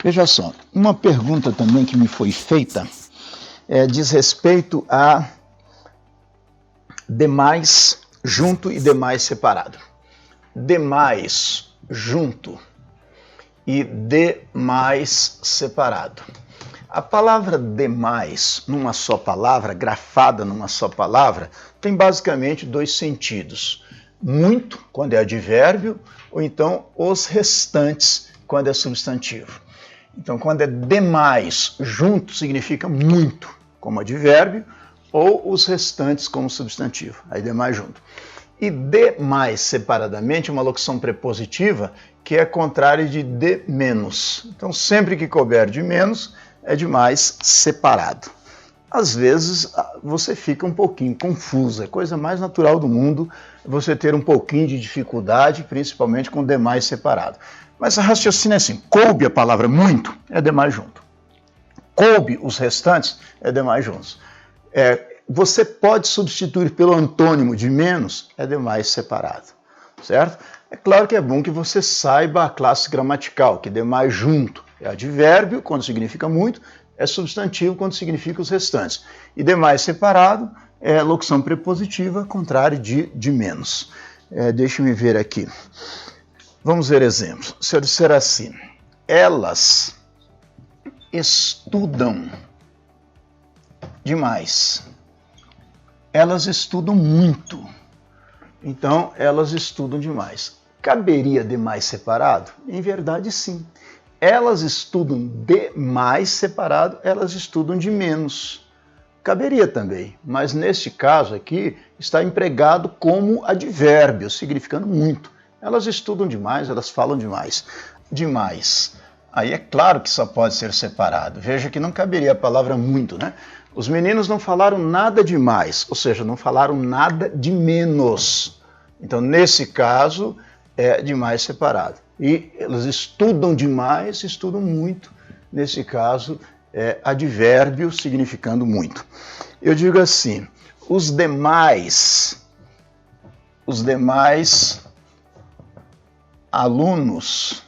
Veja só, uma pergunta também que me foi feita diz respeito a demais junto e demais separado. Demais junto e demais separado. A palavra demais, numa só palavra, grafada numa só palavra, tem basicamente dois sentidos. Muito, quando é advérbio, ou então os restantes, quando é substantivo. Então, quando é demais junto, significa muito, como advérbio, ou os restantes como substantivo. Aí demais junto. E demais separadamente, uma locução prepositiva que é contrária de menos. Então, sempre que couber de menos, é de mais separado. Às vezes, você fica um pouquinho confuso. É a coisa mais natural do mundo você ter um pouquinho de dificuldade, principalmente com demais separado. Mas a raciocínio é assim, coube a palavra muito, é demais junto. Coube os restantes, é demais juntos. Você pode substituir pelo antônimo de menos, é demais separado, certo? É claro que é bom que você saiba a classe gramatical, que demais junto é advérbio, quando significa muito, é substantivo, quando significa os restantes. E demais separado é locução prepositiva, contrário de menos. Deixa-me ver aqui. Vamos ver exemplos. Se eu disser assim, elas estudam demais. Elas estudam muito. Então, elas estudam demais. Caberia demais separado? Em verdade, sim. Elas estudam demais separado, elas estudam de menos. Caberia também, mas neste caso aqui está empregado como advérbio, significando muito. Elas estudam demais, elas falam demais. Demais. Aí é claro que só pode ser separado. Veja que não caberia a palavra muito, né? Os meninos não falaram nada demais, ou seja, não falaram nada de menos. Então, nesse caso, é demais separado. E eles estudam demais, estudam muito. Nesse caso, é advérbio significando muito. Eu digo assim, os demais alunos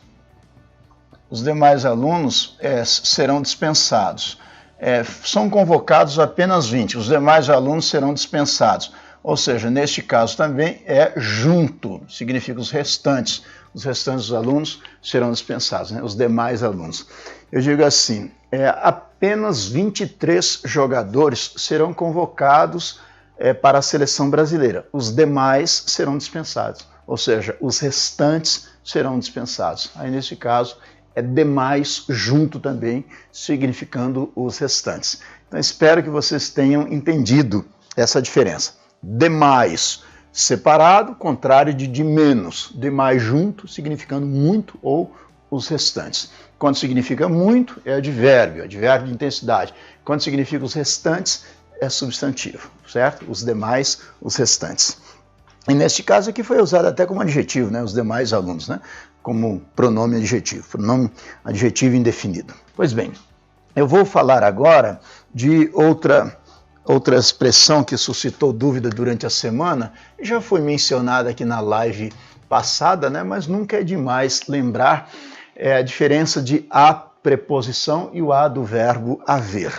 serão dispensados. São convocados apenas 20, os demais alunos serão dispensados. Ou seja, neste caso também é junto, significa os restantes dos alunos serão dispensados, né? Os demais alunos. Eu digo assim, apenas 23 jogadores serão convocados para a seleção brasileira, os demais serão dispensados, ou seja, os restantes serão dispensados. Aí nesse caso é demais junto também, significando os restantes. Então espero que vocês tenham entendido essa diferença. Demais separado, contrário de menos. Demais junto, significando muito ou os restantes. Quando significa muito, é advérbio de intensidade. Quando significa os restantes, é substantivo, certo? Os demais, os restantes. E neste caso aqui foi usado até como adjetivo, né? Os demais alunos, né? Como pronome adjetivo indefinido. Pois bem, eu vou falar agora de outra expressão que suscitou dúvida durante a semana, já foi mencionada aqui na live passada, né? Mas nunca é demais lembrar a diferença de a preposição e o a do verbo haver.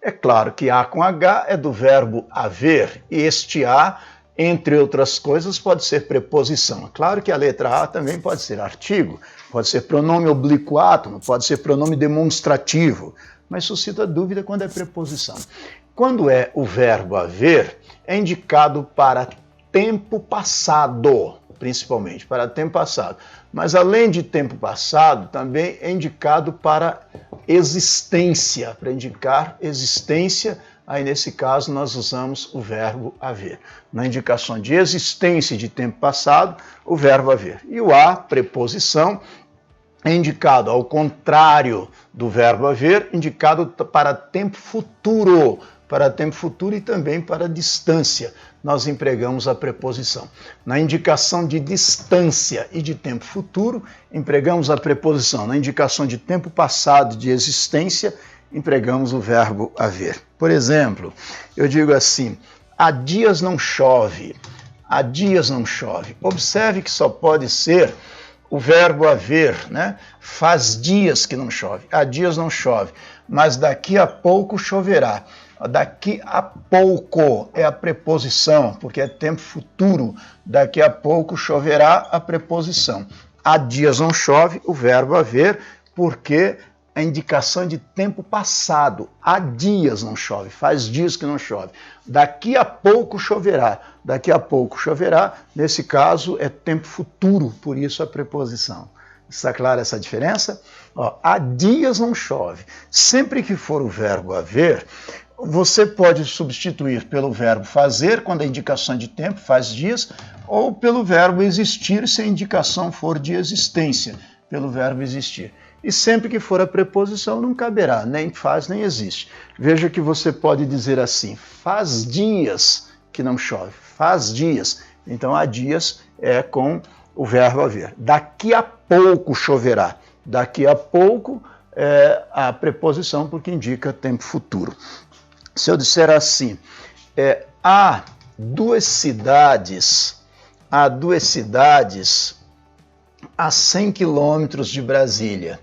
É claro que a com H é do verbo haver, e este a, entre outras coisas, pode ser preposição. É claro que a letra A também pode ser artigo, pode ser pronome oblíquo átono, pode ser pronome demonstrativo, mas suscita dúvida quando é preposição. Quando é o verbo haver, é indicado para tempo passado, principalmente, para tempo passado. Mas além de tempo passado, também é indicado para existência, para indicar existência. Aí, nesse caso, nós usamos o verbo haver. Na indicação de existência de tempo passado, o verbo haver. E o a, preposição, é indicado ao contrário do verbo haver, indicado para tempo futuro. Para tempo futuro e também para distância, nós empregamos a preposição. Na indicação de distância e de tempo futuro, empregamos a preposição. Na indicação de tempo passado, de existência, empregamos o verbo haver. Por exemplo, eu digo assim, há dias não chove. Há dias não chove. Observe que só pode ser o verbo haver, né? Faz dias que não chove. Há dias não chove, mas daqui a pouco choverá. Daqui a pouco é a preposição, porque é tempo futuro. Daqui a pouco choverá a preposição. Há dias não chove, o verbo haver, porque a indicação de tempo passado. Há dias não chove, faz dias que não chove. Daqui a pouco choverá. Daqui a pouco choverá, nesse caso é tempo futuro, por isso a preposição. Está clara essa diferença? Ó, há dias não chove. Sempre que for o verbo haver, você pode substituir pelo verbo fazer, quando a indicação de tempo, faz dias, ou pelo verbo existir, se a indicação for de existência, pelo verbo existir. E sempre que for a preposição, não caberá, nem faz, nem existe. Veja que você pode dizer assim, faz dias que não chove, faz dias. Então, há dias é com o verbo haver. Daqui a pouco choverá. Daqui a pouco é a preposição, porque indica tempo futuro. Se eu disser assim, há duas cidades a 100 quilômetros de Brasília.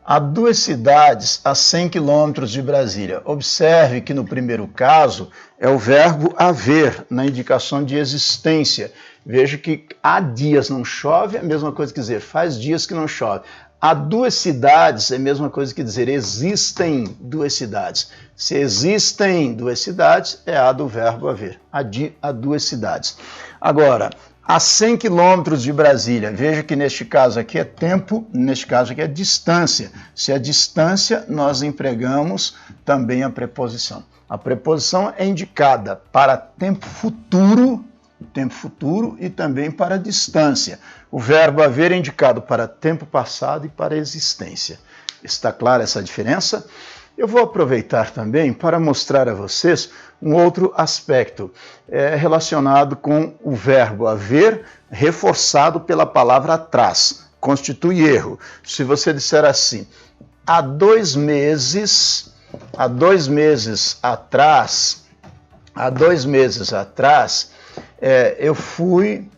Há duas cidades a 100 quilômetros de Brasília. Observe que no primeiro caso é o verbo haver, na indicação de existência. Veja que há dias não chove, é a mesma coisa que dizer faz dias que não chove. Há duas cidades é a mesma coisa que dizer existem duas cidades. Se existem duas cidades, é há do verbo haver. Há duas cidades. Agora, a 100 quilômetros de Brasília, veja que neste caso aqui é tempo, neste caso aqui é distância. Se é distância, nós empregamos também a preposição. A preposição é indicada para tempo futuro e também para distância. O verbo haver é indicado para tempo passado e para existência. Está clara essa diferença? Eu vou aproveitar também para mostrar a vocês um outro aspecto relacionado com o verbo haver, reforçado pela palavra atrás. Constitui erro. Se você disser assim, há 2 meses atrás, eu fui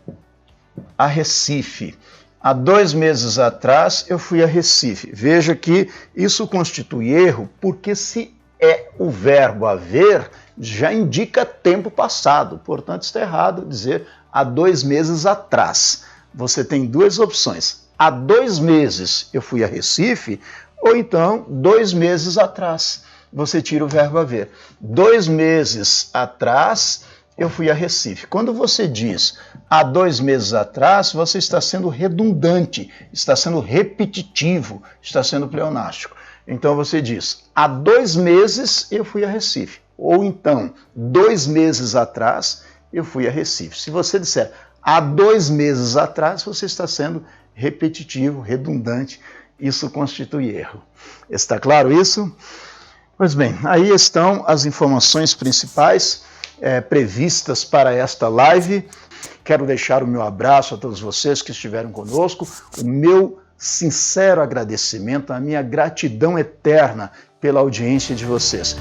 a Recife. Há 2 meses atrás eu fui a Recife. Veja que isso constitui erro, porque se é o verbo haver, já indica tempo passado. Portanto, está errado dizer há 2 meses atrás. Você tem duas opções. Há 2 meses eu fui a Recife, ou então 2 meses atrás. Você tira o verbo haver. 2 meses atrás eu fui a Recife. Quando você diz há 2 meses atrás, você está sendo redundante, está sendo repetitivo, está sendo pleonástico. Então você diz, há 2 meses eu fui a Recife. Ou então, 2 meses atrás eu fui a Recife. Se você disser há 2 meses atrás, você está sendo repetitivo, redundante. Isso constitui erro. Está claro isso? Pois bem, aí estão as informações principais previstas para esta live. Quero deixar o meu abraço a todos vocês que estiveram conosco, o meu sincero agradecimento, a minha gratidão eterna pela audiência de vocês.